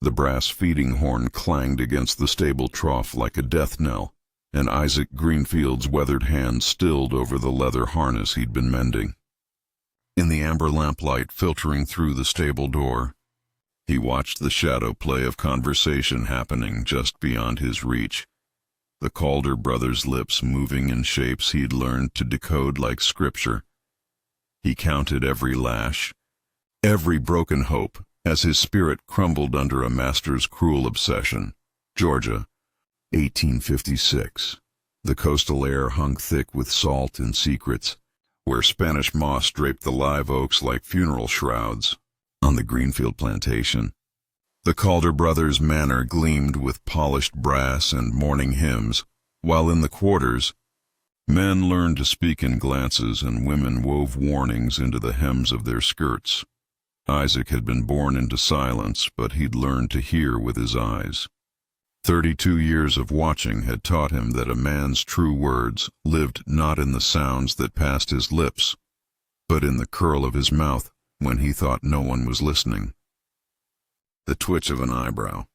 The brass feeding horn clanged against the stable trough like a death knell, and Isaac Greenfield's weathered hand stilled over the leather harness he'd been mending. In the amber lamplight filtering through the stable door, he watched the shadow play of conversation happening just beyond his reach, the Calder brothers' lips moving in shapes he'd learned to decode like scripture. He counted every lash, every broken hope, as his spirit crumbled under a master's cruel obsession. Georgia, 1856. The coastal air hung thick with salt and secrets, where Spanish moss draped the live oaks like funeral shrouds. On the Greenfield plantation, the Calder brothers' manor gleamed with polished brass and morning hymns, while in the quarters, men learned to speak in glances and women wove warnings into the hems of their skirts. Isaac had been born into silence, but he'd learned to hear with his eyes. 32 years of watching had taught him that a man's true words lived not in the sounds that passed his lips, but in the curl of his mouth when he thought no one was listening. The twitch of an eyebrow,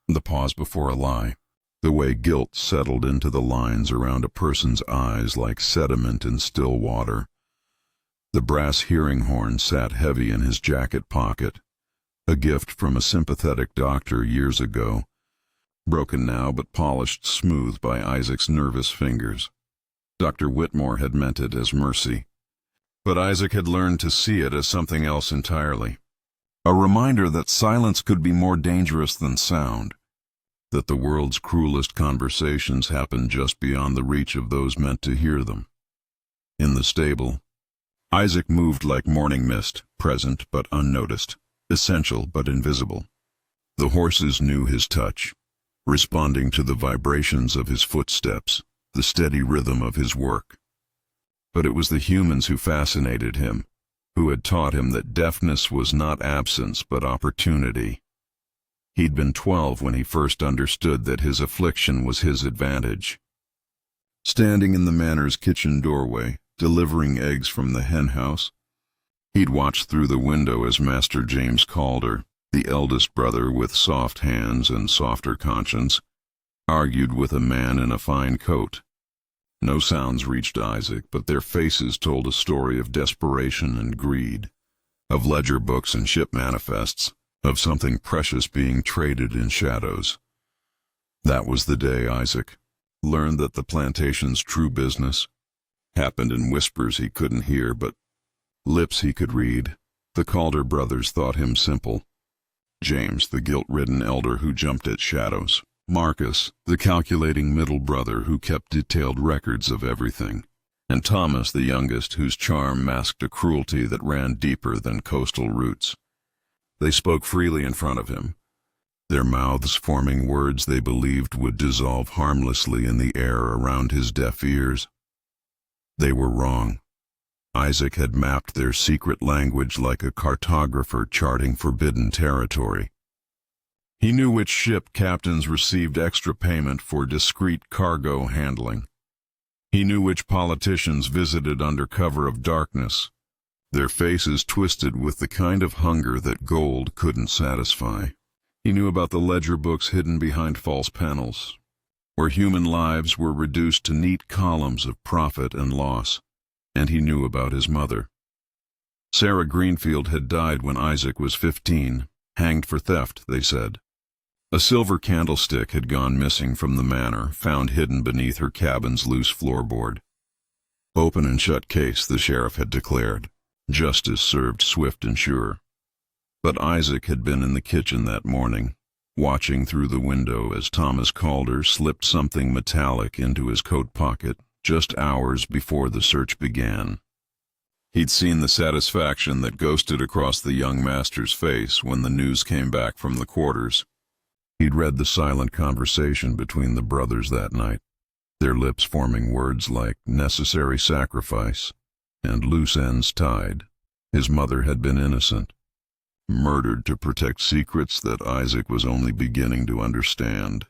the pause before a lie, the way guilt settled into the lines around a person's eyes like sediment in still water. The brass hearing horn sat heavy in his jacket pocket, a gift from a sympathetic doctor years ago, broken now but polished smooth by Isaac's nervous fingers. Dr. Whitmore had meant it as mercy, but Isaac had learned to see it as something else entirely. A reminder that silence could be more dangerous than sound, that the world's cruelest conversations happen just beyond the reach of those meant to hear them. In the stable, Isaac moved like morning mist, present but unnoticed, essential but invisible. The horses knew his touch, responding to the vibrations of his footsteps, the steady rhythm of his work. But it was the humans who fascinated him, who had taught him that deafness was not absence but opportunity. He'd been 12 when he first understood that his affliction was his advantage. Standing in the manor's kitchen doorway, delivering eggs from the hen house, he'd watched through the window as Master James Calder, the eldest brother with soft hands and softer conscience, argued with a man in a fine coat. No sounds reached Isaac, but their faces told a story of desperation and greed, of ledger books and ship manifests, of something precious being traded in shadows. That was the day Isaac learned that the plantation's true business happened in whispers he couldn't hear, but lips he could read. The Calder brothers thought him simple. James, the guilt-ridden elder who jumped at shadows. Marcus, the calculating middle brother who kept detailed records of everything. And Thomas, the youngest, whose charm masked a cruelty that ran deeper than coastal roots. They spoke freely in front of him, their mouths forming words they believed would dissolve harmlessly in the air around his deaf ears. They were wrong. Isaac had mapped their secret language like a cartographer charting forbidden territory. He knew which ship captains received extra payment for discreet cargo handling. He knew which politicians visited under cover of darkness, their faces twisted with the kind of hunger that gold couldn't satisfy. He knew about the ledger books hidden behind false panels, where human lives were reduced to neat columns of profit and loss. And he knew about his mother. Sarah Greenfield had died when Isaac was 15, hanged for theft, they said. A silver candlestick had gone missing from the manor, found hidden beneath her cabin's loose floorboard. Open and shut case, the sheriff had declared. Justice served swift and sure. But Isaac had been in the kitchen that morning, watching through the window as Thomas Calder slipped something metallic into his coat pocket just hours before the search began. He'd seen the satisfaction that ghosted across the young master's face when the news came back from the quarters. He'd read the silent conversation between the brothers that night, their lips forming words like necessary sacrifice and loose ends tied. His mother had been innocent, murdered to protect secrets that Isaac was only beginning to understand.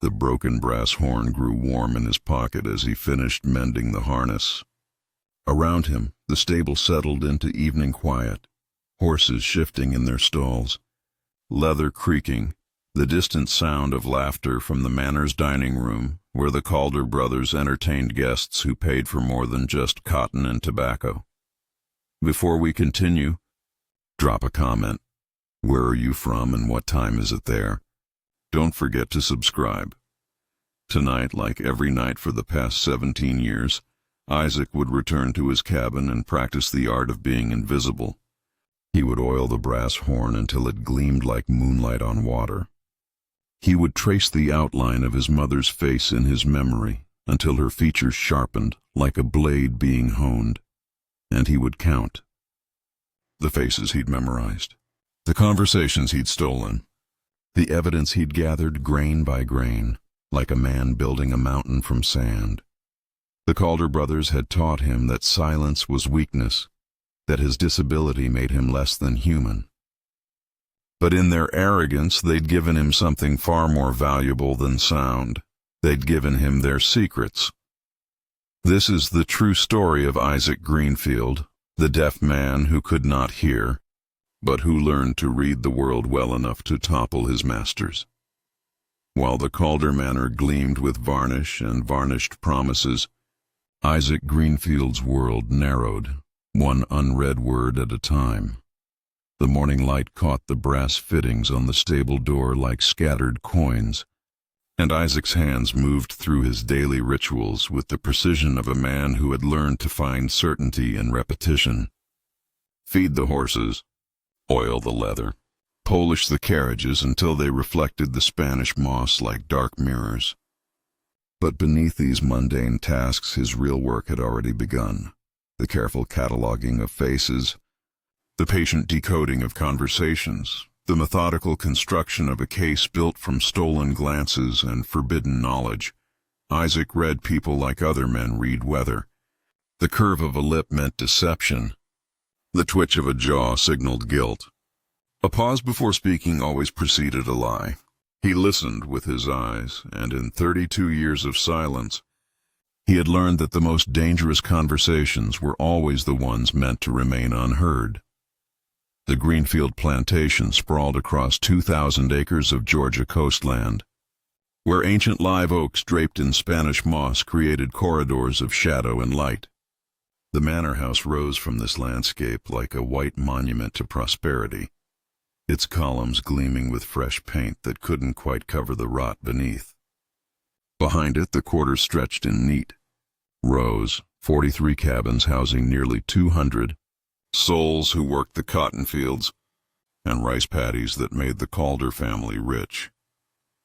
The broken brass horn grew warm in his pocket as he finished mending the harness. Around him, the stable settled into evening quiet, horses shifting in their stalls, leather creaking, the distant sound of laughter from the Manor's dining room, where the Calder brothers entertained guests who paid for more than just cotton and tobacco. Before we continue, drop a comment. Where are you from and what time is it there? Don't forget to subscribe. Tonight, like every night for the past 17 years, Isaac would return to his cabin and practice the art of being invisible. He would oil the brass horn until it gleamed like moonlight on water. He would trace the outline of his mother's face in his memory until her features sharpened like a blade being honed. And he would count the faces he'd memorized, the conversations he'd stolen, the evidence he'd gathered grain by grain, like a man building a mountain from sand. The Calder brothers had taught him that silence was weakness, that his disability made him less than human. But in their arrogance, they'd given him something far more valuable than sound. They'd given him their secrets. This is the true story of Isaac Greenfield, the deaf man who could not hear, but who learned to read the world well enough to topple his masters. While the Calder manor gleamed with varnish and varnished promises, Isaac Greenfield's world narrowed, one unread word at a time. The morning light caught the brass fittings on the stable door like scattered coins, and Isaac's hands moved through his daily rituals with the precision of a man who had learned to find certainty in repetition. Feed the horses, oil the leather, polish the carriages until they reflected the Spanish moss like dark mirrors. But beneath these mundane tasks his real work had already begun. The careful cataloging of faces, the patient decoding of conversations, the methodical construction of a case built from stolen glances and forbidden knowledge. Isaac read people like other men read weather. The curve of a lip meant deception. The twitch of a jaw signaled guilt. A pause before speaking always preceded a lie. He listened with his eyes, and in 32 years of silence, he had learned that the most dangerous conversations were always the ones meant to remain unheard. The Greenfield plantation sprawled across 2,000 acres of Georgia coastland, where ancient live oaks draped in Spanish moss created corridors of shadow and light. The manor house rose from this landscape like a white monument to prosperity, its columns gleaming with fresh paint that couldn't quite cover the rot beneath. Behind it, the quarters stretched in neat rows, 43 cabins housing nearly 200 souls who worked the cotton fields and rice paddies that made the Calder family rich.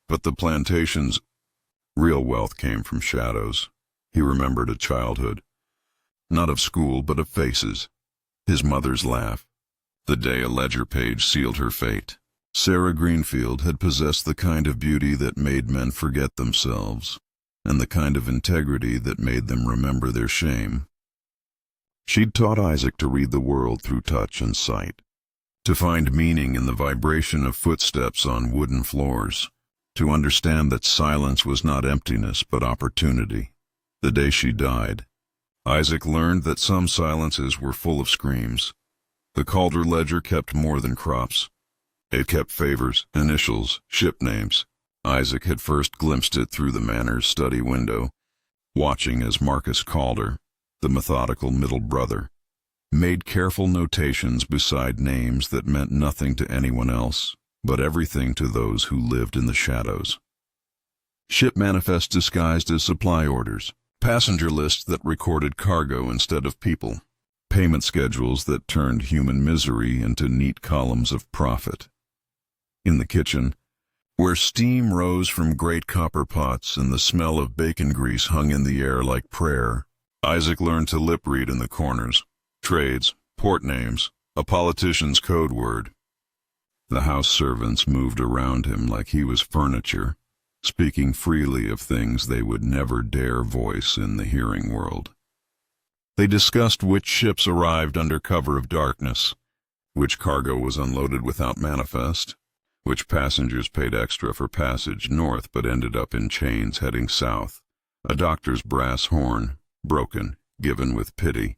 But the plantation's real wealth came from shadows. He remembered a childhood, not of school but of faces, his mother's laugh, the day a ledger page sealed her fate. Sarah Greenfield had possessed the kind of beauty that made men forget themselves, and the kind of integrity that made them remember their shame. She'd taught Isaac to read the world through touch and sight, to find meaning in the vibration of footsteps on wooden floors, to understand that silence was not emptiness but opportunity. The day she died, Isaac learned that some silences were full of screams. The Calder ledger kept more than crops. It kept favors, initials, ship names. Isaac had first glimpsed it through the manor's study window, watching as Marcus Calder, the methodical middle brother, made careful notations beside names that meant nothing to anyone else, but everything to those who lived in the shadows. Ship manifests disguised as supply orders, passenger lists that recorded cargo instead of people, payment schedules that turned human misery into neat columns of profit. In the kitchen, where steam rose from great copper pots and the smell of bacon grease hung in the air like prayer, Isaac learned to lip-read in the corners, trades, port names, a politician's code word. The house servants moved around him like he was furniture, speaking freely of things they would never dare voice in the hearing world. They discussed which ships arrived under cover of darkness, which cargo was unloaded without manifest, which passengers paid extra for passage north but ended up in chains heading south, a doctor's brass horn, broken, given with pity,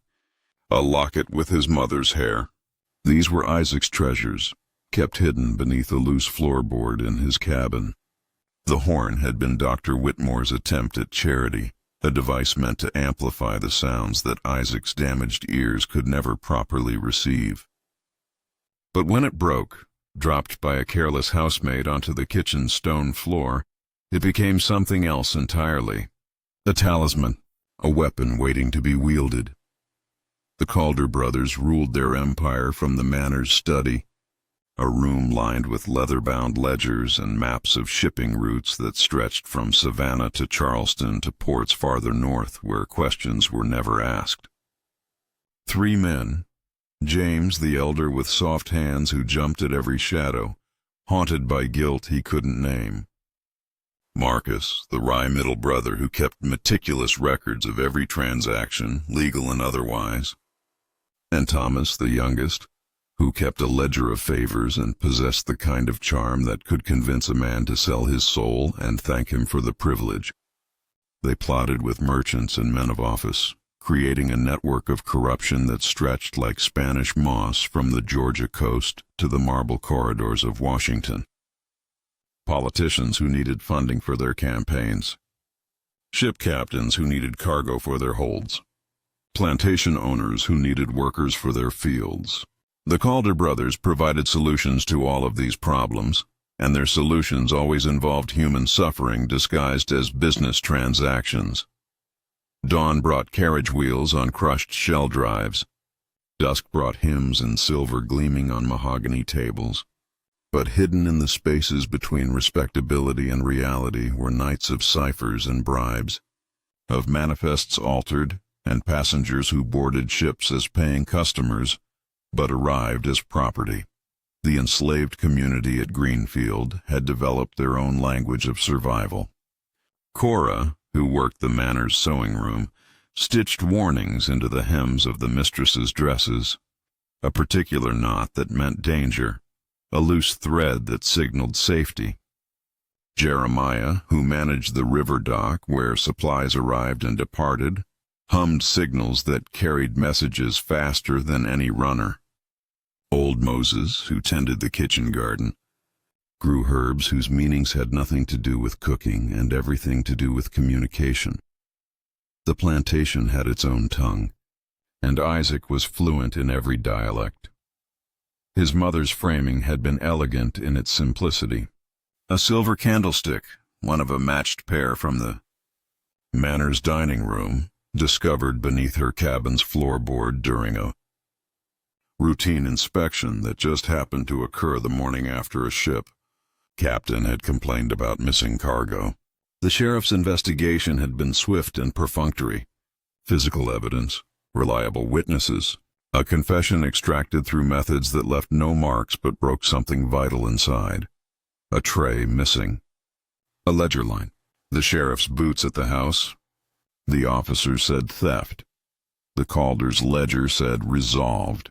a locket with his mother's hair. These were Isaac's treasures, kept hidden beneath a loose floorboard in his cabin. The horn had been Dr. Whitmore's attempt at charity, a device meant to amplify the sounds that Isaac's damaged ears could never properly receive. But when it broke, dropped by a careless housemaid onto the kitchen stone floor, it became something else entirely. A talisman, a weapon waiting to be wielded. The Calder brothers ruled their empire from the manor's study, a room lined with leather-bound ledgers and maps of shipping routes that stretched from Savannah to Charleston to ports farther north where questions were never asked. 3 men, James the elder with soft hands who jumped at every shadow, haunted by guilt he couldn't name. Marcus, the wry middle brother who kept meticulous records of every transaction, legal and otherwise. And Thomas, the youngest, who kept a ledger of favors and possessed the kind of charm that could convince a man to sell his soul and thank him for the privilege. They plotted with merchants and men of office, creating a network of corruption that stretched like Spanish moss from the Georgia coast to the marble corridors of Washington. Politicians who needed funding for their campaigns. Ship captains who needed cargo for their holds. Plantation owners who needed workers for their fields. The Calder brothers provided solutions to all of these problems, and their solutions always involved human suffering disguised as business transactions. Dawn brought carriage wheels on crushed shell drives. Dusk brought hymns in silver gleaming on mahogany tables. But hidden in the spaces between respectability and reality were nights of ciphers and bribes, of manifests altered, and passengers who boarded ships as paying customers, but arrived as property. The enslaved community at Greenfield had developed their own language of survival. Cora, who worked the manor's sewing room, stitched warnings into the hems of the mistress's dresses, a particular knot that meant danger, a loose thread that signaled safety. Jeremiah, who managed the river dock where supplies arrived and departed, hummed signals that carried messages faster than any runner. Old Moses, who tended the kitchen garden, grew herbs whose meanings had nothing to do with cooking and everything to do with communication. The plantation had its own tongue, and Isaac was fluent in every dialect. His mother's framing had been elegant in its simplicity. A silver candlestick, one of a matched pair from the manor's dining room, discovered beneath her cabin's floorboard during a routine inspection that just happened to occur the morning after a ship captain had complained about missing cargo. The sheriff's investigation had been swift and perfunctory. Physical evidence, reliable witnesses, a confession extracted through methods that left no marks but broke something vital inside. A tray missing. A ledger line. The sheriff's boots at the house. The officer said theft. The Calder's ledger said resolved.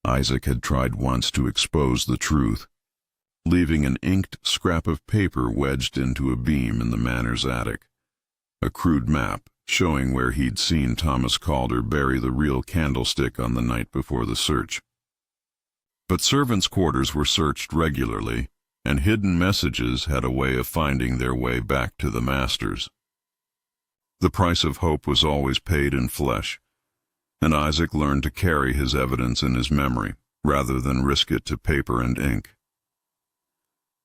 Isaac had tried once to expose the truth, leaving an inked scrap of paper wedged into a beam in the manor's attic. A crude map showing where he'd seen Thomas Calder bury the real candlestick on the night before the search. But servants' quarters were searched regularly, and hidden messages had a way of finding their way back to the masters. The price of hope was always paid in flesh, and Isaac learned to carry his evidence in his memory, rather than risk it to paper and ink.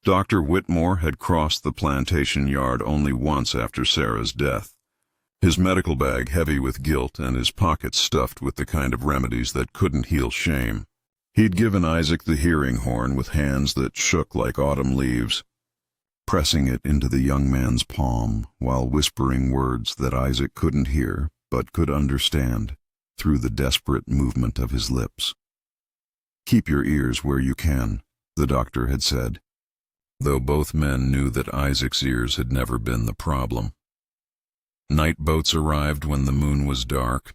Dr. Whitmore had crossed the plantation yard only once after Sarah's death, his medical bag heavy with guilt and his pockets stuffed with the kind of remedies that couldn't heal shame. He'd given Isaac the hearing horn with hands that shook like autumn leaves, pressing it into the young man's palm while whispering words that Isaac couldn't hear but could understand through the desperate movement of his lips. "Keep your ears where you can," the doctor had said, though both men knew that Isaac's ears had never been the problem. Night boats arrived when the moon was dark,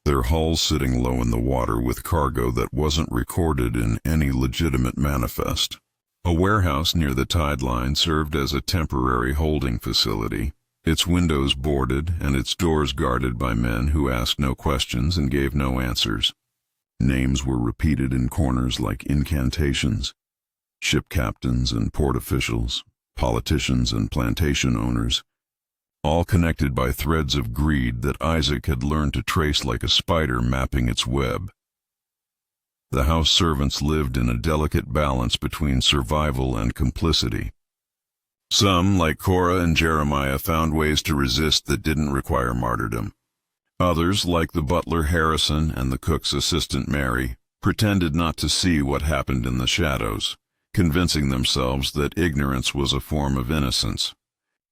their hulls sitting low in the water with cargo that wasn't recorded in any legitimate manifest. A warehouse near the tide line served as a temporary holding facility, its windows boarded and its doors guarded by men who asked no questions and gave no answers. Names were repeated in corners like incantations. ship captains and port officials, politicians and plantation owners, all connected by threads of greed that Isaac had learned to trace like a spider mapping its web. The house servants lived in a delicate balance between survival and complicity. Some, like Cora and Jeremiah, found ways to resist that didn't require martyrdom. Others, like the butler Harrison and the cook's assistant Mary, pretended not to see what happened in the shadows, convincing themselves that ignorance was a form of innocence.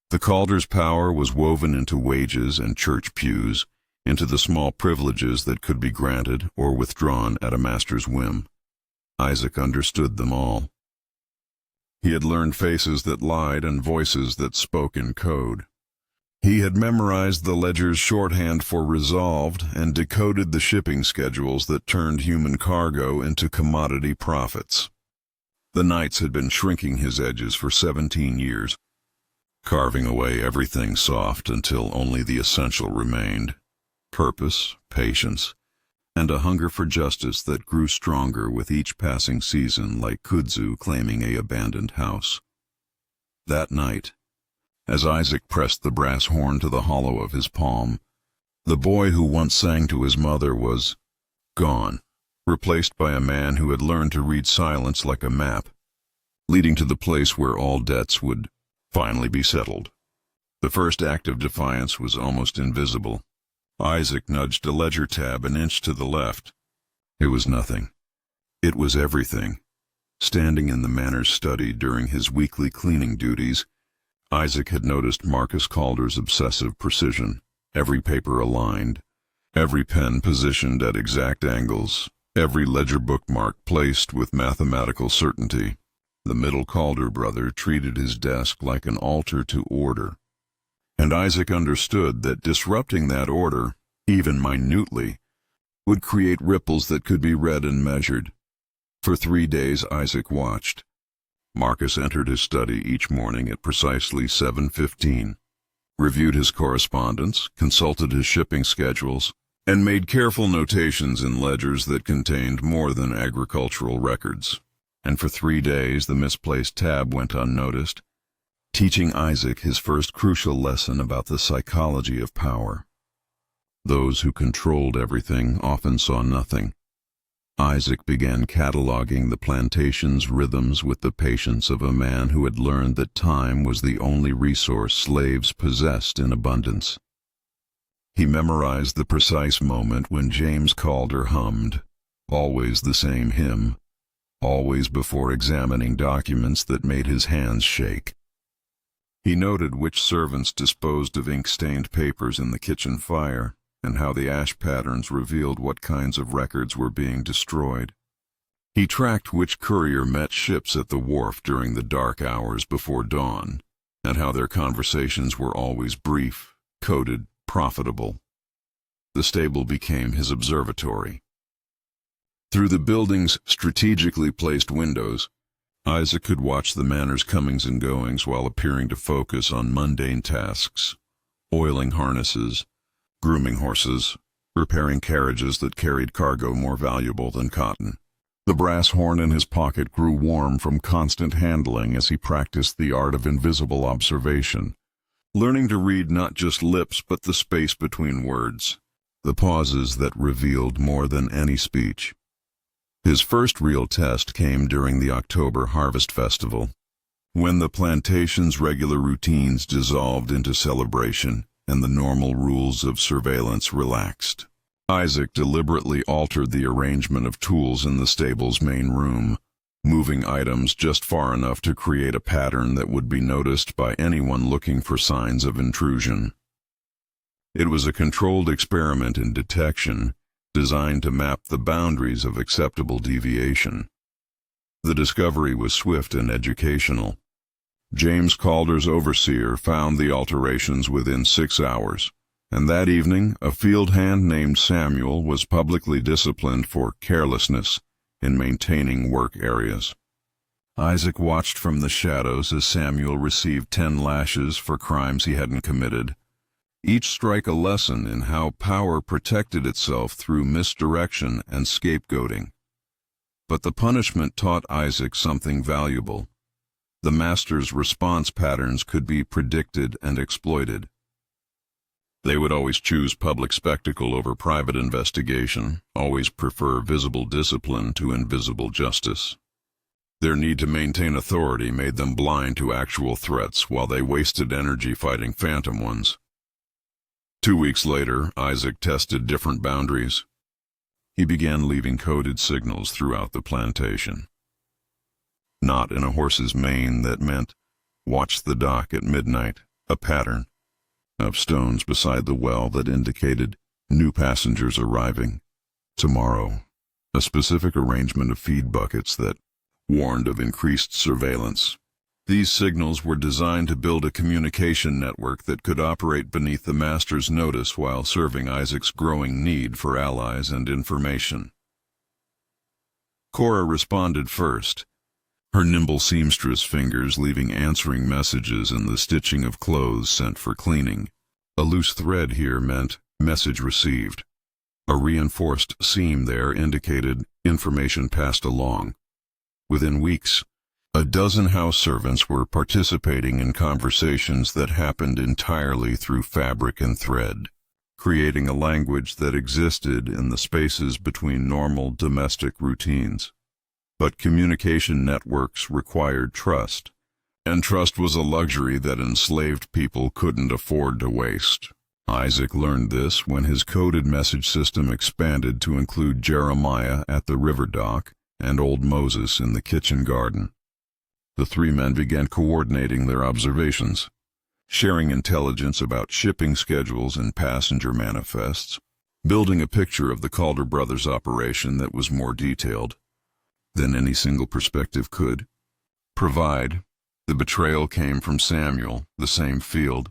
The Calder's power was woven into wages and church pews, into the small privileges that could be granted or withdrawn at a master's whim. Isaac understood them all. He had learned faces that lied and voices that spoke in code. He had memorized the ledger's shorthand for resolved and decoded the shipping schedules that turned human cargo into commodity profits. The nights had been shrinking his edges for 17 years, carving away everything soft until only the essential remained: purpose, patience, and a hunger for justice that grew stronger with each passing season, like kudzu claiming an abandoned house. That night, as Isaac pressed the brass horn to the hollow of his palm, the boy who once sang to his mother was gone, replaced by a man who had learned to read silence like a map, leading to the place where all debts would finally be settled. The first act of defiance was almost invisible. Isaac nudged a ledger tab an inch to the left. It was nothing. It was everything. Standing in the manor's study during his weekly cleaning duties, Isaac had noticed Marcus Calder's obsessive precision, every paper aligned, every pen positioned at exact angles, every ledger bookmark placed with mathematical certainty. The middle Calder brother treated his desk like an altar to order, and Isaac understood that disrupting that order, even minutely, would create ripples that could be read and measured. For 3 days Isaac watched. Marcus entered his study each morning at precisely 7:15, reviewed his correspondence, consulted his shipping schedules, and made careful notations in ledgers that contained more than agricultural records. And for 3 days the misplaced tab went unnoticed, teaching Isaac his first crucial lesson about the psychology of power. Those who controlled everything often saw nothing. Isaac began cataloging the plantation's rhythms with the patience of a man who had learned that time was the only resource slaves possessed in abundance. He memorized the precise moment when James Calder hummed, always the same hymn, always before examining documents that made his hands shake. He noted which servants disposed of ink-stained papers in the kitchen fire, and how the ash patterns revealed what kinds of records were being destroyed. He tracked which courier met ships at the wharf during the dark hours before dawn, and how their conversations were always brief, coded, profitable. The stable became his observatory. Through the building's strategically placed windows, Isaac could watch the manor's comings and goings while appearing to focus on mundane tasks: oiling harnesses, grooming horses, repairing carriages that carried cargo more valuable than cotton. The brass horn in his pocket grew warm from constant handling as he practiced the art of invisible observation, learning to read not just lips but the space between words, the pauses that revealed more than any speech. His first real test came during the October Harvest Festival, when the plantation's regular routines dissolved into celebration and the normal rules of surveillance relaxed. Isaac deliberately altered the arrangement of tools in the stable's main room, moving items just far enough to create a pattern that would be noticed by anyone looking for signs of intrusion. It was a controlled experiment in detection, designed to map the boundaries of acceptable deviation. The discovery was swift and educational. James Calder's overseer found the alterations within 6 hours, and that evening a field hand named Samuel was publicly disciplined for carelessness in maintaining work areas. Isaac watched from the shadows as Samuel received 10 lashes for crimes he hadn't committed, each strike a lesson in how power protected itself through misdirection and scapegoating. But the punishment taught Isaac something valuable. The master's response patterns could be predicted and exploited. They would always choose public spectacle over private investigation, always prefer visible discipline to invisible justice. Their need to maintain authority made them blind to actual threats while they wasted energy fighting phantom ones. 2 weeks later, Isaac tested different boundaries. He began leaving coded signals throughout the plantation. Not in a horse's mane that meant, watch the dock at midnight, a pattern of stones beside the well that indicated new passengers arriving tomorrow, a specific arrangement of feed buckets that warned of increased surveillance. These signals were designed to build a communication network that could operate beneath the master's notice while serving Isaac's growing need for allies and information. Cora responded first, her nimble seamstress fingers leaving answering messages in the stitching of clothes sent for cleaning. A loose thread here meant message received. A reinforced seam there indicated information passed along. Within weeks, a dozen house servants were participating in conversations that happened entirely through fabric and thread, creating a language that existed in the spaces between normal domestic routines. But communication networks required trust, and trust was a luxury that enslaved people couldn't afford to waste. Isaac learned this when his coded message system expanded to include Jeremiah at the river dock and old Moses in the kitchen garden. The three men began coordinating their observations, sharing intelligence about shipping schedules and passenger manifests, building a picture of the Calder brothers' operation that was more detailed than any single perspective could provide. The betrayal came from Samuel, the same field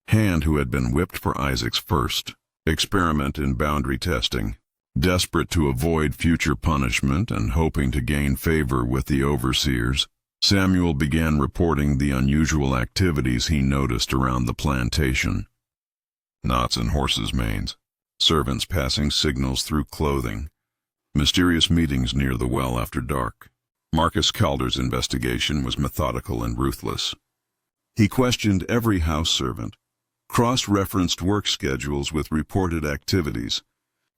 hand who had been whipped for Isaac's first experiment in boundary testing. Desperate to avoid future punishment and hoping to gain favor with the overseers, Samuel began reporting the unusual activities he noticed around the plantation. Knots in horses' manes, servants passing signals through clothing, mysterious meetings near the well after dark. Marcus Calder's investigation was methodical and ruthless. He questioned every house servant, cross-referenced work schedules with reported activities,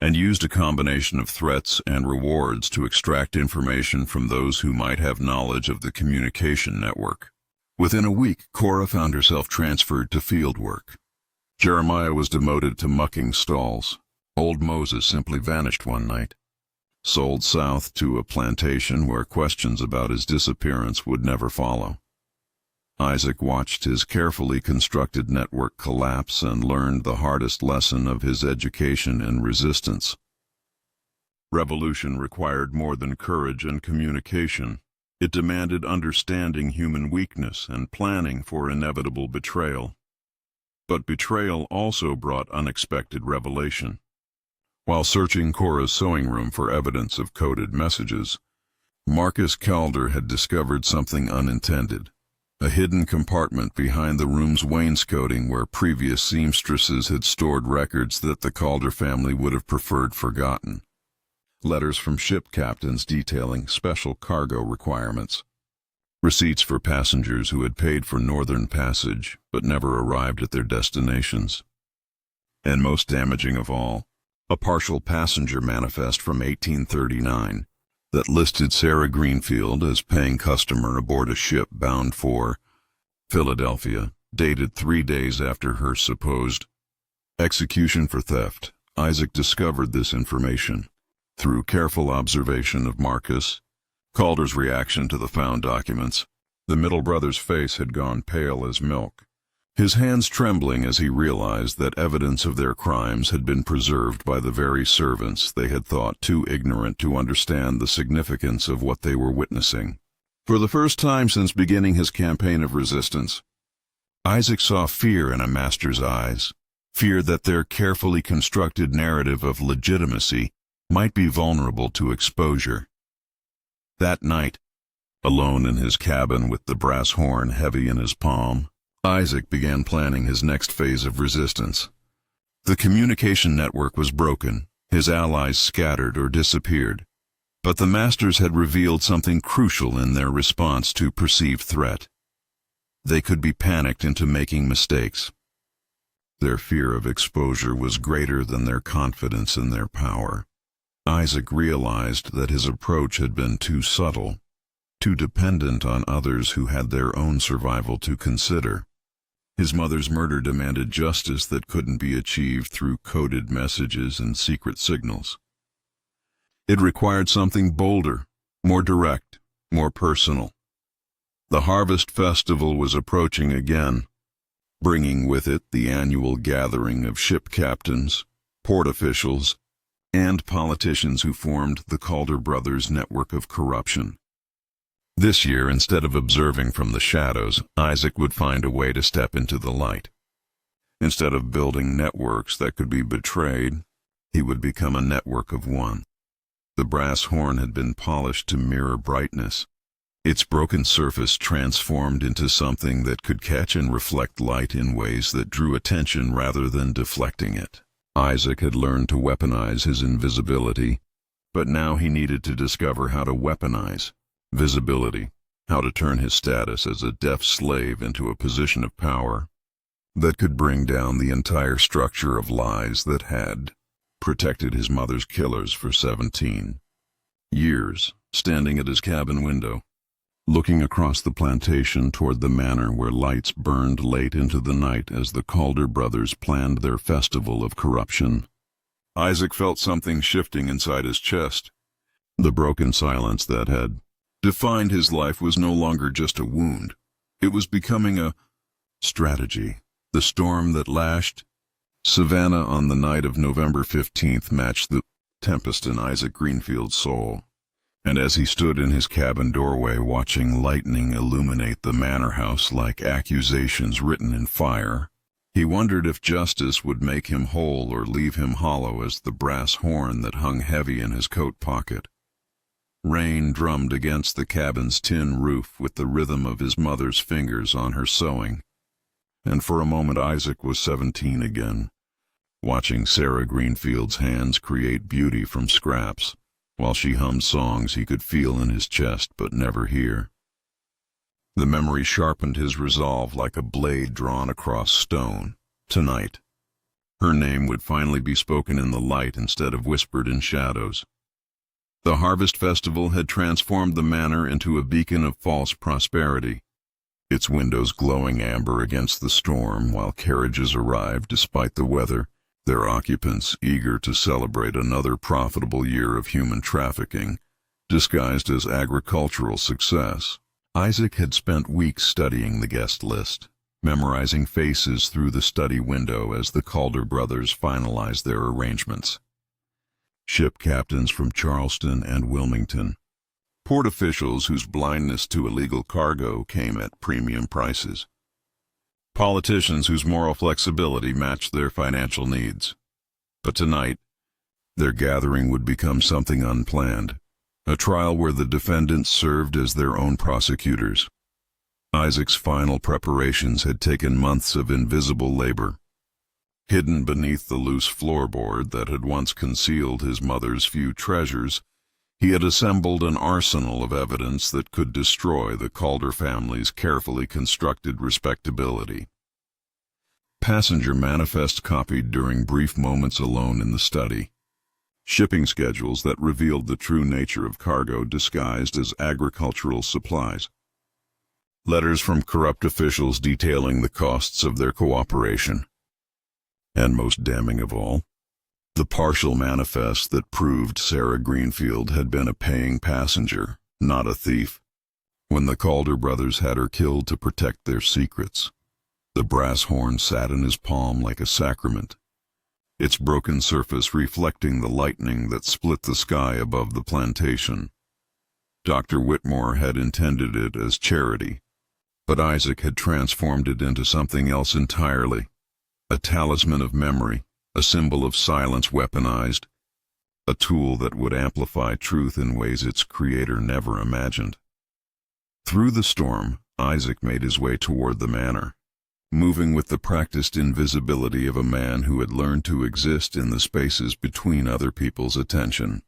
and used a combination of threats and rewards to extract information from those who might have knowledge of the communication network. Within a week, Cora found herself transferred to field work. Jeremiah was demoted to mucking stalls. Old Moses simply vanished one night, sold south to a plantation where questions about his disappearance would never follow. Isaac watched his carefully constructed network collapse and learned the hardest lesson of his education in resistance. Revolution required more than courage and communication. It demanded understanding human weakness and planning for inevitable betrayal. But betrayal also brought unexpected revelation. While searching Cora's sewing room for evidence of coded messages, Marcus Calder had discovered something unintended. A hidden compartment behind the room's wainscoting where previous seamstresses had stored records that the Calder family would have preferred forgotten. Letters from ship captains detailing special cargo requirements. Receipts for passengers who had paid for northern passage but never arrived at their destinations. And most damaging of all, a partial passenger manifest from 1839. That listed Sarah Greenfield as paying customer aboard a ship bound for Philadelphia, dated 3 days after her supposed execution for theft. Isaac discovered this information through careful observation of Marcus Calder's reaction to the found documents. The middle brother's face had gone pale as milk, his hands trembling as he realized that evidence of their crimes had been preserved by the very servants they had thought too ignorant to understand the significance of what they were witnessing. For the first time since beginning his campaign of resistance, Isaac saw fear in a master's eyes, fear that their carefully constructed narrative of legitimacy might be vulnerable to exposure. That night, alone in his cabin with the brass horn heavy in his palm, Isaac began planning his next phase of resistance. The communication network was broken, his allies scattered or disappeared. But the masters had revealed something crucial in their response to perceived threat. They could be panicked into making mistakes. Their fear of exposure was greater than their confidence in their power. Isaac realized that his approach had been too subtle, too dependent on others who had their own survival to consider. His mother's murder demanded justice that couldn't be achieved through coded messages and secret signals. It required something bolder, more direct, more personal. The Harvest Festival was approaching again, bringing with it the annual gathering of ship captains, port officials, and politicians who formed the Calder brothers' network of corruption. This year, instead of observing from the shadows, Isaac would find a way to step into the light. Instead of building networks that could be betrayed, he would become a network of one. The brass horn had been polished to mirror brightness, its broken surface transformed into something that could catch and reflect light in ways that drew attention rather than deflecting it. Isaac had learned to weaponize his invisibility, but now he needed to discover how to weaponize visibility, how to turn his status as a deaf slave into a position of power that could bring down the entire structure of lies that had protected his mother's killers for 17 years. Standing at his cabin window, looking across the plantation toward the manor where lights burned late into the night as the Calder brothers planned their festival of corruption, Isaac felt something shifting inside his chest. The broken silence that had defined his life was no longer just a wound. It was becoming a strategy. The storm that lashed Savannah on the night of November 15th matched the tempest in Isaac Greenfield's soul. And as he stood in his cabin doorway watching lightning illuminate the manor house like accusations written in fire, he wondered if justice would make him whole or leave him hollow as the brass horn that hung heavy in his coat pocket. Rain drummed against the cabin's tin roof with the rhythm of his mother's fingers on her sewing. And for a moment Isaac was 17 again, watching Sarah Greenfield's hands create beauty from scraps, while she hummed songs he could feel in his chest but never hear. The memory sharpened his resolve like a blade drawn across stone. Tonight, her name would finally be spoken in the light instead of whispered in shadows. The Harvest Festival had transformed the manor into a beacon of false prosperity, its windows glowing amber against the storm while carriages arrived despite the weather, their occupants eager to celebrate another profitable year of human trafficking, disguised as agricultural success. Isaac had spent weeks studying the guest list, memorizing faces through the study window as the Calder brothers finalized their arrangements. Ship captains from Charleston and Wilmington, port officials whose blindness to illegal cargo came at premium prices, politicians whose moral flexibility matched their financial needs. But tonight, their gathering would become something unplanned, a trial where the defendants served as their own prosecutors. Isaac's final preparations had taken months of invisible labor. Hidden beneath the loose floorboard that had once concealed his mother's few treasures, he had assembled an arsenal of evidence that could destroy the Calder family's carefully constructed respectability. Passenger manifests copied during brief moments alone in the study. Shipping schedules that revealed the true nature of cargo disguised as agricultural supplies. Letters from corrupt officials detailing the costs of their cooperation. And most damning of all, the partial manifest that proved Sarah Greenfield had been a paying passenger, not a thief. When the Calder brothers had her killed to protect their secrets, the brass horn sat in his palm like a sacrament, its broken surface reflecting the lightning that split the sky above the plantation. Dr. Whitmore had intended it as charity, but Isaac had transformed it into something else entirely. A talisman of memory, a symbol of silence weaponized, a tool that would amplify truth in ways its creator never imagined. Through the storm, Isaac made his way toward the manor, moving with the practiced invisibility of a man who had learned to exist in the spaces between other people's attention.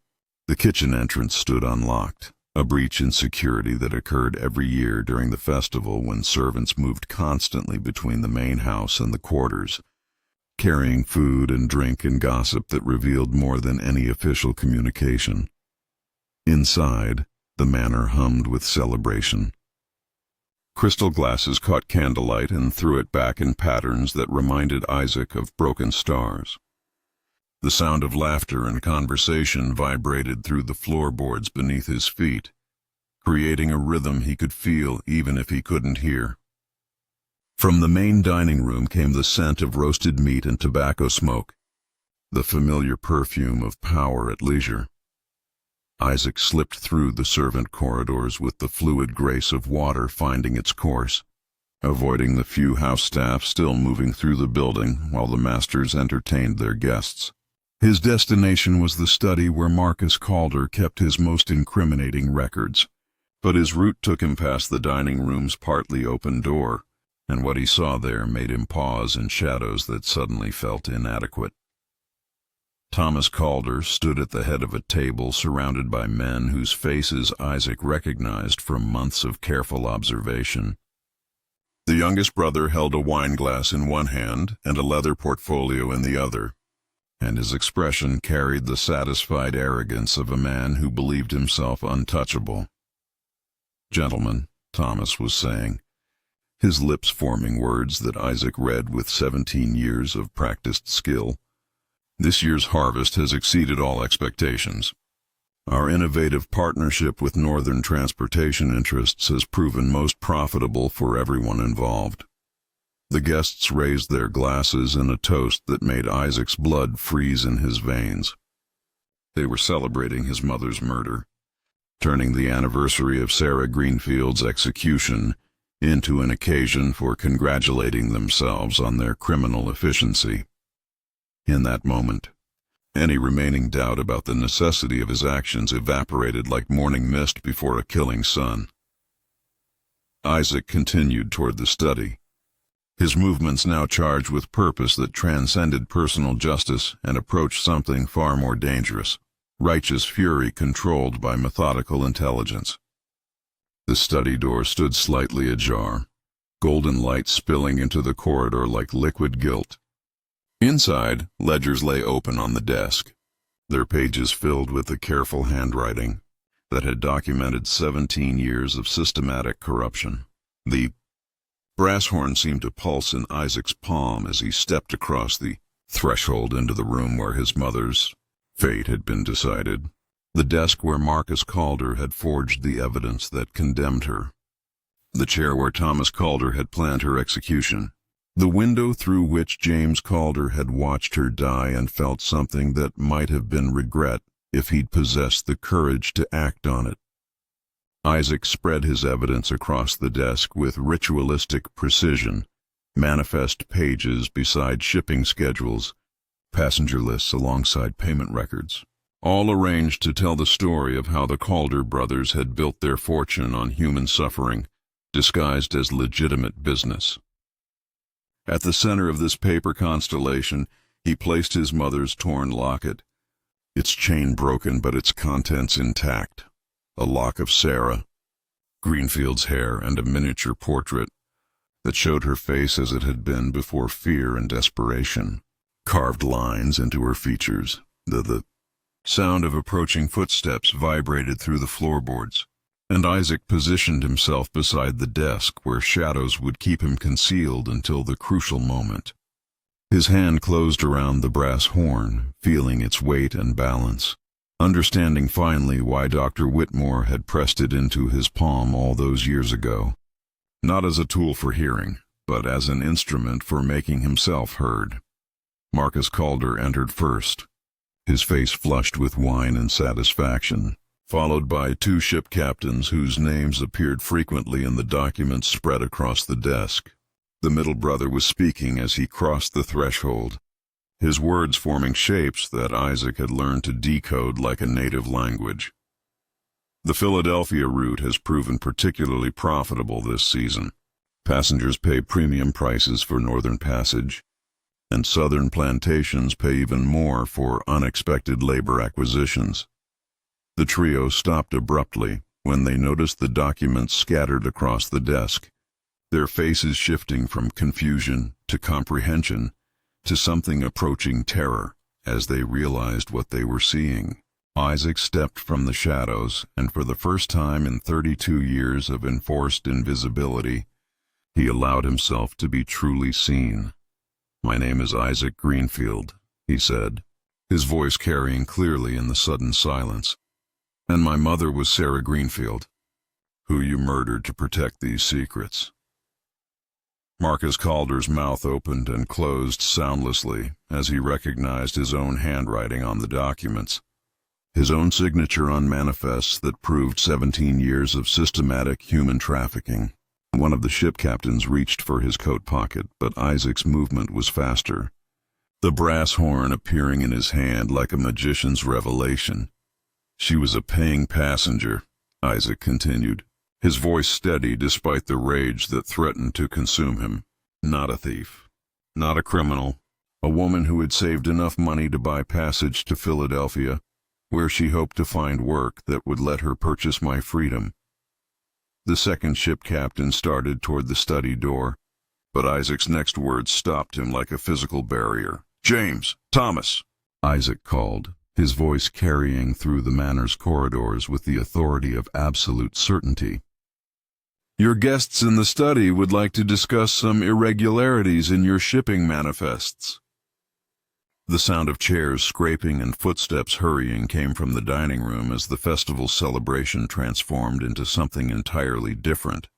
The kitchen entrance stood unlocked, a breach in security that occurred every year during the festival when servants moved constantly between the main house and the quarters, carrying food and drink and gossip that revealed more than any official communication. Inside, the manor hummed with celebration. Crystal glasses caught candlelight and threw it back in patterns that reminded Isaac of broken stars. The sound of laughter and conversation vibrated through the floorboards beneath his feet, creating a rhythm he could feel even if he couldn't hear. From the main dining room came the scent of roasted meat and tobacco smoke, the familiar perfume of power at leisure. Isaac slipped through the servant corridors with the fluid grace of water finding its course, avoiding the few house staff still moving through the building while the masters entertained their guests. His destination was the study where Marcus Calder kept his most incriminating records, but his route took him past the dining room's partly open door, and what he saw there made him pause in shadows that suddenly felt inadequate. Thomas Calder stood at the head of a table surrounded by men whose faces Isaac recognized from months of careful observation. The youngest brother held a wineglass in one hand and a leather portfolio in the other, and his expression carried the satisfied arrogance of a man who believed himself untouchable. "Gentlemen," Thomas was saying, his lips forming words that Isaac read with 17 years of practiced skill. "This year's harvest has exceeded all expectations. Our innovative partnership with Northern Transportation Interests has proven most profitable for everyone involved." The guests raised their glasses in a toast that made Isaac's blood freeze in his veins. They were celebrating his mother's murder, turning the anniversary of Sarah Greenfield's execution into an occasion for congratulating themselves on their criminal efficiency. In that moment, any remaining doubt about the necessity of his actions evaporated like morning mist before a killing sun. Isaac continued toward the study, his movements now charged with purpose that transcended personal justice and approached something far more dangerous, righteous fury controlled by methodical intelligence. The study door stood slightly ajar, golden light spilling into the corridor like liquid gilt. Inside, ledgers lay open on the desk, their pages filled with the careful handwriting that had documented 17 years of systematic corruption. The brass horn seemed to pulse in Isaac's palm as he stepped across the threshold into the room where his mother's fate had been decided, the desk where Marcus Calder had forged the evidence that condemned her, the chair where Thomas Calder had planned her execution, the window through which James Calder had watched her die and felt something that might have been regret if he'd possessed the courage to act on it. Isaac spread his evidence across the desk with ritualistic precision, manifest pages beside shipping schedules, passenger lists alongside payment records, all arranged to tell the story of how the Calder brothers had built their fortune on human suffering, disguised as legitimate business. At the center of this paper constellation, he placed his mother's torn locket, its chain broken but its contents intact, a lock of Sarah Greenfield's hair, and a miniature portrait that showed her face as it had been before fear and desperation, carved lines into her features. The sound of approaching footsteps vibrated through the floorboards, and Isaac positioned himself beside the desk where shadows would keep him concealed until the crucial moment. His hand closed around the brass horn, feeling its weight and balance, understanding finally why Dr. Whitmore had pressed it into his palm all those years ago, not as a tool for hearing, but as an instrument for making himself heard. Marcus Calder entered first, his face flushed with wine and satisfaction, followed by two ship captains whose names appeared frequently in the documents spread across the desk. The middle brother was speaking as he crossed the threshold, his words forming shapes that Isaac had learned to decode like a native language. The Philadelphia route has proven particularly profitable this season. Passengers pay premium prices for northern passage, and southern plantations pay even more for unexpected labor acquisitions. The trio stopped abruptly when they noticed the documents scattered across the desk, their faces shifting from confusion to comprehension to something approaching terror as they realized what they were seeing. Isaac stepped from the shadows, and for the first time in 32 years of enforced invisibility, he allowed himself to be truly seen. "My name is Isaac Greenfield," he said, his voice carrying clearly in the sudden silence. "And my mother was Sarah Greenfield, who you murdered to protect these secrets." Marcus Calder's mouth opened and closed soundlessly as he recognized his own handwriting on the documents, his own signature on manifests that proved 17 years of systematic human trafficking. One of the ship captains reached for his coat pocket, but Isaac's movement was faster, the brass horn appearing in his hand like a magician's revelation. "She was a paying passenger," Isaac continued, his voice steady despite the rage that threatened to consume him. "Not a thief, not a criminal, a woman who had saved enough money to buy passage to Philadelphia, where she hoped to find work that would let her purchase my freedom." The second ship captain started toward the study door, but Isaac's next words stopped him like a physical barrier. "James! Thomas!" Isaac called, his voice carrying through the manor's corridors with the authority of absolute certainty. "Your guests in the study would like to discuss some irregularities in your shipping manifests." The sound of chairs scraping and footsteps hurrying came from the dining room as the festival celebration transformed into something entirely different.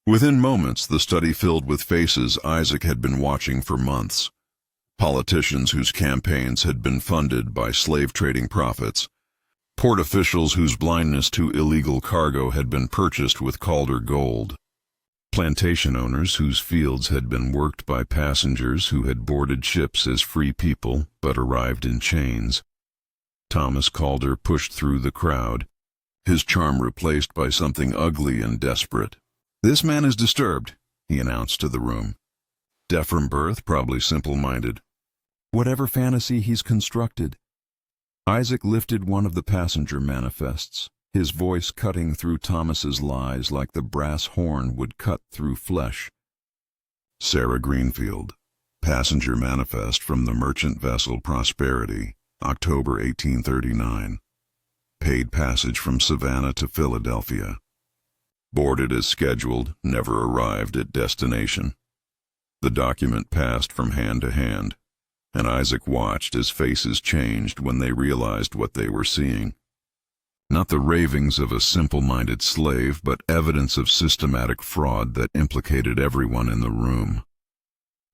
Within moments, the study filled with faces Isaac had been watching for months. Politicians whose campaigns had been funded by slave-trading profits, port officials whose blindness to illegal cargo had been purchased with Calder gold, plantation owners whose fields had been worked by passengers who had boarded ships as free people but arrived in chains. Thomas Calder pushed through the crowd, his charm replaced by something ugly and desperate. "This man is disturbed," he announced to the room. "Deaf from birth, probably simple-minded. Whatever fantasy he's constructed." Isaac lifted one of the passenger manifests, his voice cutting through Thomas's lies like the brass horn would cut through flesh. "Sarah Greenfield, passenger manifest from the merchant vessel Prosperity, October 1839. Paid passage from Savannah to Philadelphia. Boarded as scheduled, never arrived at destination." The document passed from hand to hand, and Isaac watched as faces changed when they realized what they were seeing. Not the ravings of a simple-minded slave, but evidence of systematic fraud that implicated everyone in the room.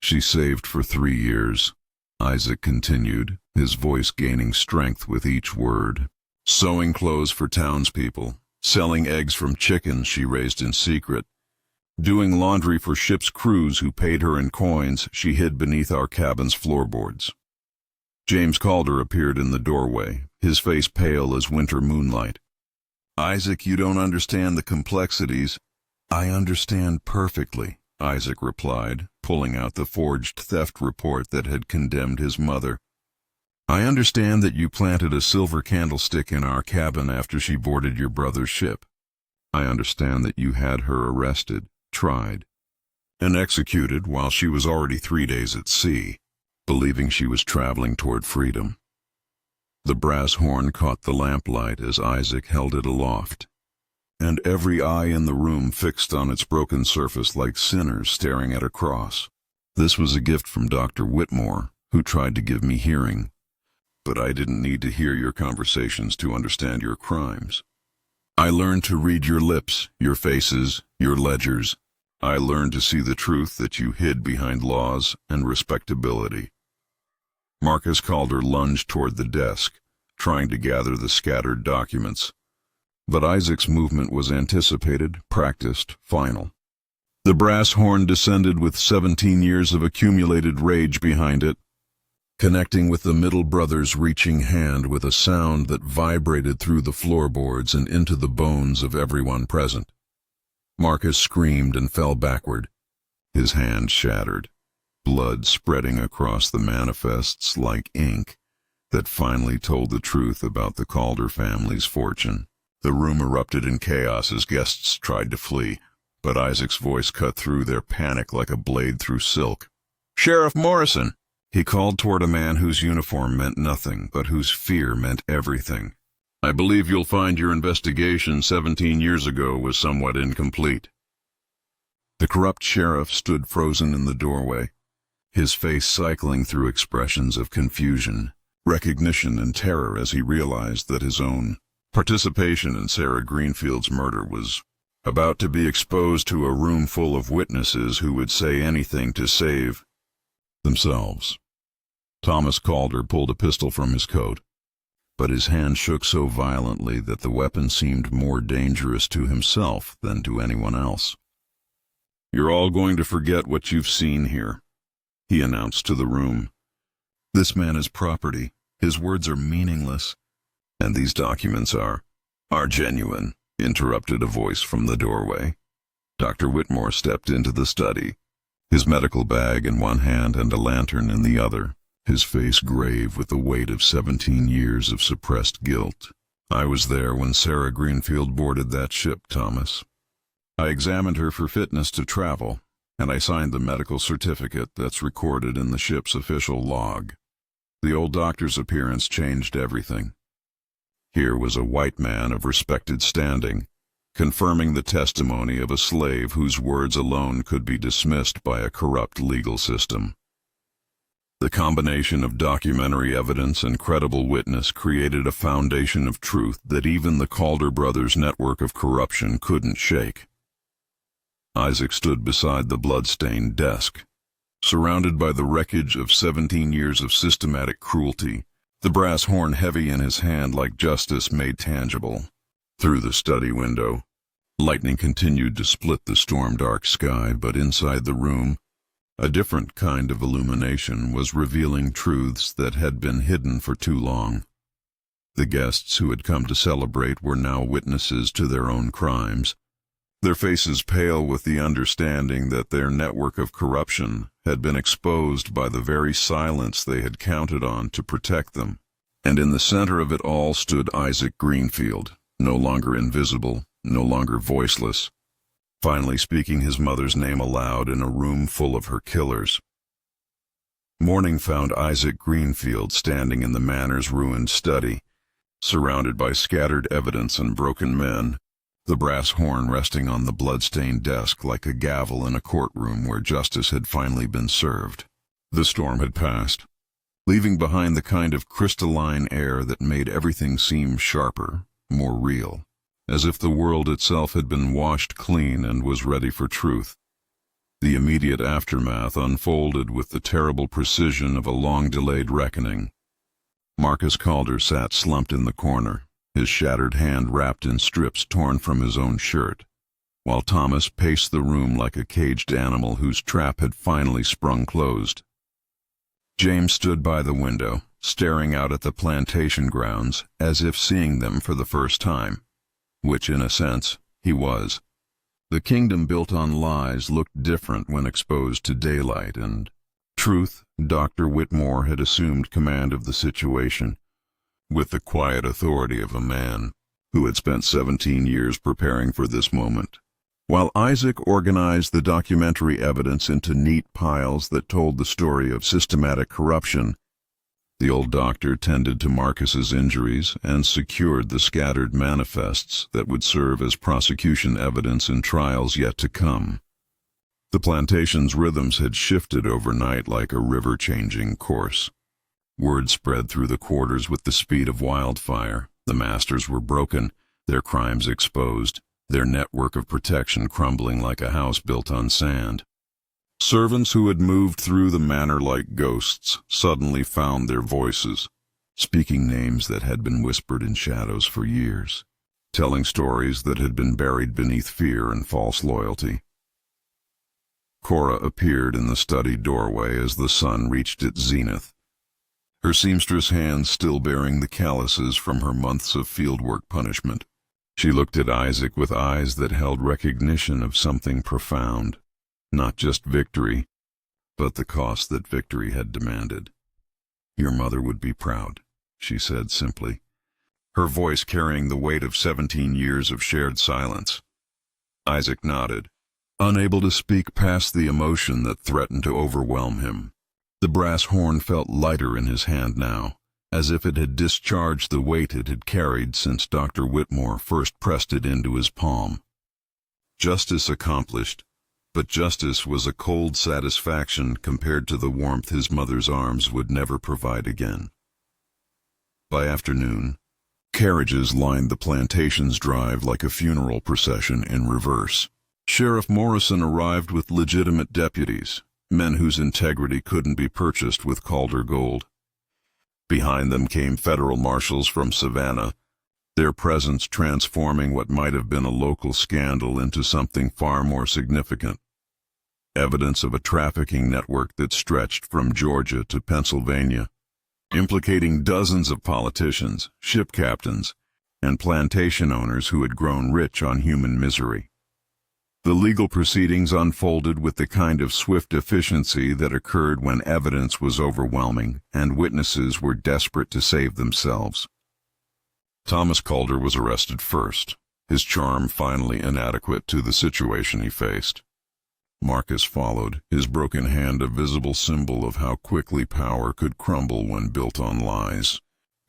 "She saved for 3 years," Isaac continued, his voice gaining strength with each word. "Sewing clothes for townspeople, selling eggs from chickens she raised in secret, doing laundry for ship's crews who paid her in coins she hid beneath our cabin's floorboards." James Calder appeared in the doorway, his face pale as winter moonlight. "Isaac, you don't understand the complexities." "I understand perfectly," Isaac replied, pulling out the forged theft report that had condemned his mother. "I understand that you planted a silver candlestick in our cabin after she boarded your brother's ship. I understand that you had her arrested, tried, and executed while she was already 3 days at sea, believing she was traveling toward freedom." The brass horn caught the lamplight as Isaac held it aloft, and every eye in the room fixed on its broken surface like sinners staring at a cross. "This was a gift from Dr. Whitmore, who tried to give me hearing, but I didn't need to hear your conversations to understand your crimes. I learned to read your lips, your faces, your ledgers. I learned to see the truth that you hid behind laws and respectability." Marcus Calder lunged toward the desk, trying to gather the scattered documents. But Isaac's movement was anticipated, practiced, final. The brass horn descended with 17 years of accumulated rage behind it, connecting with the middle brother's reaching hand with a sound that vibrated through the floorboards and into the bones of everyone present. Marcus screamed and fell backward, his hand shattered, blood spreading across the manifests like ink that finally told the truth about the Calder family's fortune. The room erupted in chaos as guests tried to flee, but Isaac's voice cut through their panic like a blade through silk. "Sheriff Morrison!" He called toward a man whose uniform meant nothing, but whose fear meant everything. "I believe you'll find your investigation 17 years ago was somewhat incomplete." The corrupt sheriff stood frozen in the doorway, his face cycling through expressions of confusion, recognition, and terror as he realized that his own participation in Sarah Greenfield's murder was about to be exposed to a room full of witnesses who would say anything to save themselves. Thomas Calder pulled a pistol from his coat, but his hand shook so violently that the weapon seemed more dangerous to himself than to anyone else. "You're all going to forget what you've seen here," he announced to the room. "This man is property. His words are meaningless. And these documents are genuine," interrupted a voice from the doorway. Dr. Whitmore stepped into the study, his medical bag in one hand and a lantern in the other, his face grave with the weight of 17 years of suppressed guilt. "I was there when Sarah Greenfield boarded that ship, Thomas. I examined her for fitness to travel, and I signed the medical certificate that's recorded in the ship's official log. The old doctor's appearance changed everything. Here was a white man of respected standing, confirming the testimony of a slave whose words alone could be dismissed by a corrupt legal system. The combination of documentary evidence and credible witness created a foundation of truth that even the Calder brothers' network of corruption couldn't shake." Isaac stood beside the blood-stained desk, surrounded by the wreckage of 17 years of systematic cruelty, the brass horn heavy in his hand like justice made tangible. Through the study window, lightning continued to split the storm-dark sky, but inside the room, a different kind of illumination was revealing truths that had been hidden for too long. The guests who had come to celebrate were now witnesses to their own crimes, their faces pale with the understanding that their network of corruption had been exposed by the very silence they had counted on to protect them. And in the center of it all stood Isaac Greenfield, no longer invisible, no longer voiceless, finally speaking his mother's name aloud in a room full of her killers. Morning found Isaac Greenfield standing in the manor's ruined study, surrounded by scattered evidence and broken men, the brass horn resting on the blood-stained desk like a gavel in a courtroom where justice had finally been served. The storm had passed, leaving behind the kind of crystalline air that made everything seem sharper, more real, as if the world itself had been washed clean and was ready for truth. The immediate aftermath unfolded with the terrible precision of a long-delayed reckoning. Marcus Calder sat slumped in the corner, his shattered hand wrapped in strips torn from his own shirt, while Thomas paced the room like a caged animal whose trap had finally sprung closed. James stood by the window, staring out at the plantation grounds as if seeing them for the first time, which in a sense he was. The kingdom built on lies looked different when exposed to daylight and truth. Dr. Whitmore had assumed command of the situation, with the quiet authority of a man who had spent 17 years preparing for this moment. While Isaac organized the documentary evidence into neat piles that told the story of systematic corruption, the old doctor tended to Marcus's injuries and secured the scattered manifests that would serve as prosecution evidence in trials yet to come. The plantation's rhythms had shifted overnight like a river changing course. Word spread through the quarters with the speed of wildfire. The masters were broken, their crimes exposed, their network of protection crumbling like a house built on sand. Servants who had moved through the manor like ghosts suddenly found their voices, speaking names that had been whispered in shadows for years, telling stories that had been buried beneath fear and false loyalty. Cora appeared in the study doorway as the sun reached its zenith, her seamstress hands still bearing the calluses from her months of fieldwork punishment. She looked at Isaac with eyes that held recognition of something profound, not just victory, but the cost that victory had demanded. "Your mother would be proud," she said simply, her voice carrying the weight of 17 years of shared silence. Isaac nodded, unable to speak past the emotion that threatened to overwhelm him. The brass horn felt lighter in his hand now, as if it had discharged the weight it had carried since Dr. Whitmore first pressed it into his palm. Justice accomplished, but justice was a cold satisfaction compared to the warmth his mother's arms would never provide again. By afternoon, carriages lined the plantation's drive like a funeral procession in reverse. Sheriff Morrison arrived with legitimate deputies, men whose integrity couldn't be purchased with Calder gold. Behind them came federal marshals from Savannah, their presence transforming what might have been a local scandal into something far more significant. Evidence of a trafficking network that stretched from Georgia to Pennsylvania, implicating dozens of politicians, ship captains, and plantation owners who had grown rich on human misery. The legal proceedings unfolded with the kind of swift efficiency that occurred when evidence was overwhelming and witnesses were desperate to save themselves. Thomas Calder was arrested first, his charm finally inadequate to the situation he faced. Marcus followed, his broken hand a visible symbol of how quickly power could crumble when built on lies.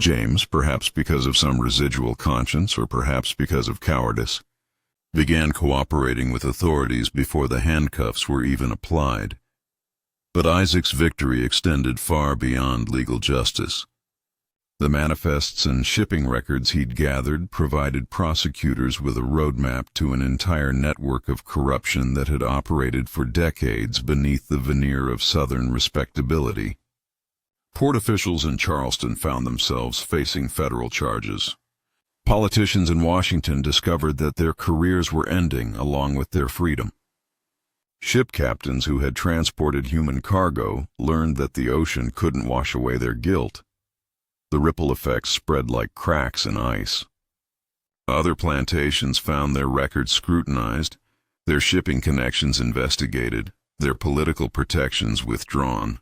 James, perhaps because of some residual conscience or perhaps because of cowardice, began cooperating with authorities before the handcuffs were even applied. But Isaac's victory extended far beyond legal justice. The manifests and shipping records he'd gathered provided prosecutors with a roadmap to an entire network of corruption that had operated for decades beneath the veneer of Southern respectability. Port officials in Charleston found themselves facing federal charges. Politicians in Washington discovered that their careers were ending along with their freedom. Ship captains who had transported human cargo learned that the ocean couldn't wash away their guilt. The ripple effects spread like cracks in ice. Other plantations found their records scrutinized, their shipping connections investigated, their political protections withdrawn.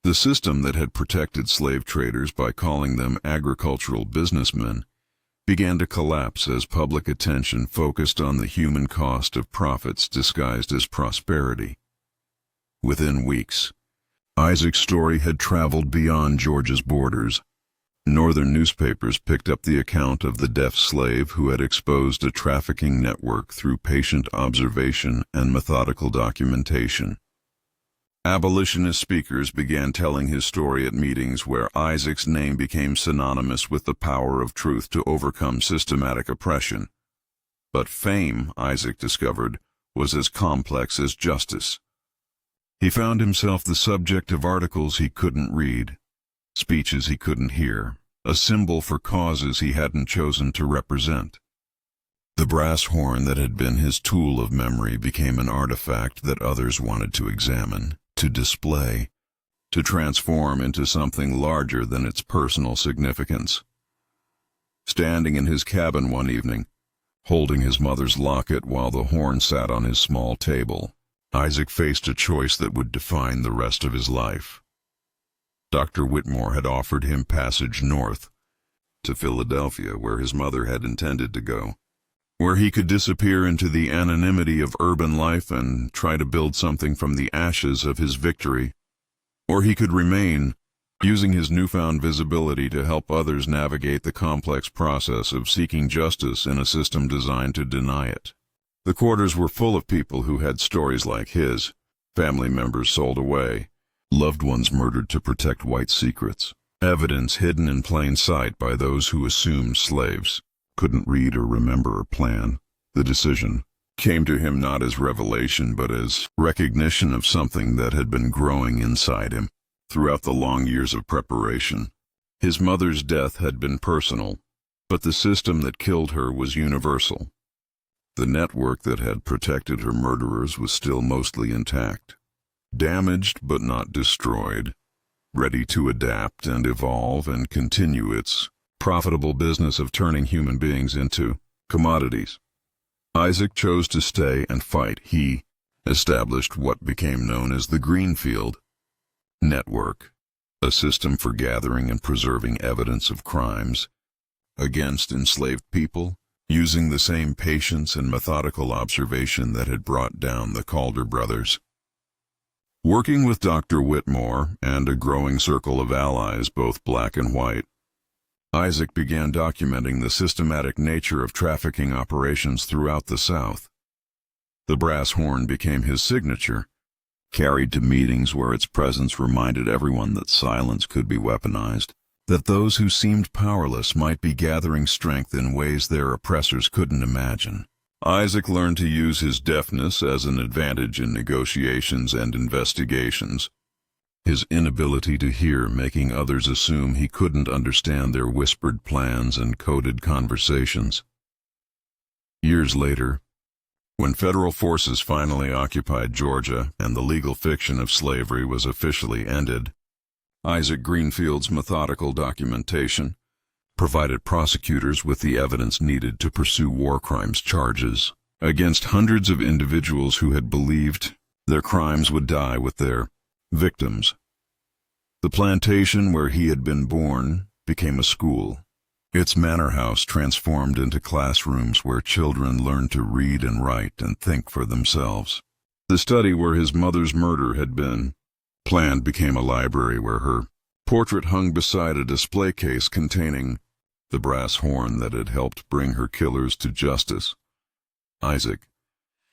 The system that had protected slave traders by calling them agricultural businessmen began to collapse as public attention focused on the human cost of profits disguised as prosperity. Within weeks, Isaac's story had traveled beyond Georgia's borders. Northern newspapers picked up the account of the deaf slave who had exposed a trafficking network through patient observation and methodical documentation. Abolitionist speakers began telling his story at meetings where Isaac's name became synonymous with the power of truth to overcome systematic oppression. But fame, Isaac discovered, was as complex as justice. He found himself the subject of articles he couldn't read, speeches he couldn't hear, a symbol for causes he hadn't chosen to represent. The brass horn that had been his tool of memory became an artifact that others wanted to examine, to display, to transform into something larger than its personal significance. Standing in his cabin one evening, holding his mother's locket while the horn sat on his small table, Isaac faced a choice that would define the rest of his life. Dr. Whitmore had offered him passage north, to Philadelphia, where his mother had intended to go, where he could disappear into the anonymity of urban life and try to build something from the ashes of his victory, or he could remain, using his newfound visibility to help others navigate the complex process of seeking justice in a system designed to deny it. The quarters were full of people who had stories like his, family members sold away, loved ones murdered to protect white secrets, evidence hidden in plain sight by those who assumed slaves couldn't read or remember or plan. The decision came to him not as revelation but as recognition of something that had been growing inside him throughout the long years of preparation. His mother's death had been personal, but the system that killed her was universal. The network that had protected her murderers was still mostly intact, damaged but not destroyed, ready to adapt and evolve and continue its profitable business of turning human beings into commodities. Isaac chose to stay and fight. He established what became known as the Greenfield Network, a system for gathering and preserving evidence of crimes against enslaved people, using the same patience and methodical observation that had brought down the Calder brothers. Working with Dr. Whitmore and a growing circle of allies, both black and white, Isaac began documenting the systematic nature of trafficking operations throughout the South. The brass horn became his signature, carried to meetings where its presence reminded everyone that silence could be weaponized, that those who seemed powerless might be gathering strength in ways their oppressors couldn't imagine. Isaac learned to use his deafness as an advantage in negotiations and investigations, his inability to hear making others assume he couldn't understand their whispered plans and coded conversations. Years later, when federal forces finally occupied Georgia and the legal fiction of slavery was officially ended, Isaac Greenfield's methodical documentation provided prosecutors with the evidence needed to pursue war crimes charges against hundreds of individuals who had believed their crimes would die with their victims. The plantation where he had been born became a school. Its manor house transformed into classrooms where children learned to read and write and think for themselves. The study where his mother's murder had been planned became a library where her portrait hung beside a display case containing the brass horn that had helped bring her killers to justice. Isaac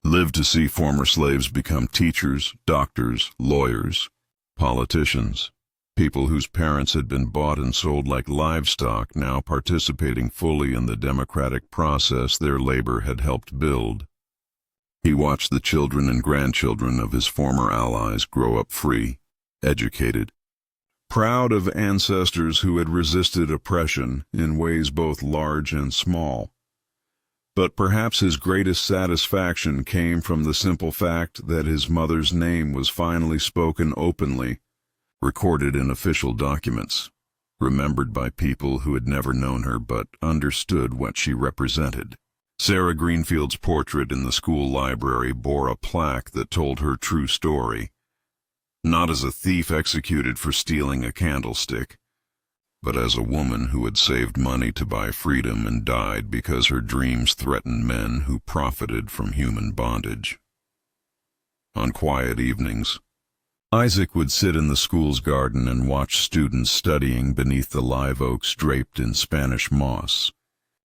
lived to see former slaves become teachers, doctors, lawyers, politicians, people whose parents had been bought and sold like livestock, now participating fully in the democratic process their labor had helped build. He watched the children and grandchildren of his former allies grow up free, educated, proud of ancestors who had resisted oppression in ways both large and small. But perhaps his greatest satisfaction came from the simple fact that his mother's name was finally spoken openly, recorded in official documents, remembered by people who had never known her but understood what she represented. Sarah Greenfield's portrait in the school library bore a plaque that told her true story, not as a thief executed for stealing a candlestick, but as a woman who had saved money to buy freedom and died because her dreams threatened men who profited from human bondage. On quiet evenings, Isaac would sit in the school's garden and watch students studying beneath the live oaks draped in Spanish moss,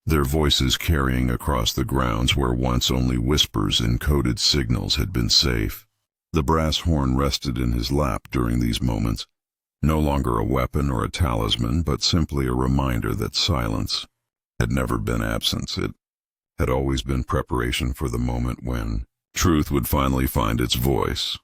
their voices carrying across the grounds where once only whispers and coded signals had been safe. The brass horn rested in his lap during these moments, no longer a weapon or a talisman, but simply a reminder that silence had never been absence. It had always been preparation for the moment when truth would finally find its voice.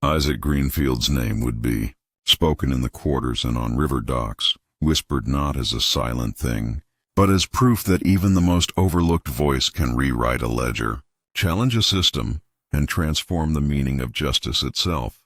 Isaac Greenfield's name would be spoken in the quarters and on river docks, whispered not as a silent thing, but as proof that even the most overlooked voice can rewrite a ledger, challenge a system, and transform the meaning of justice itself.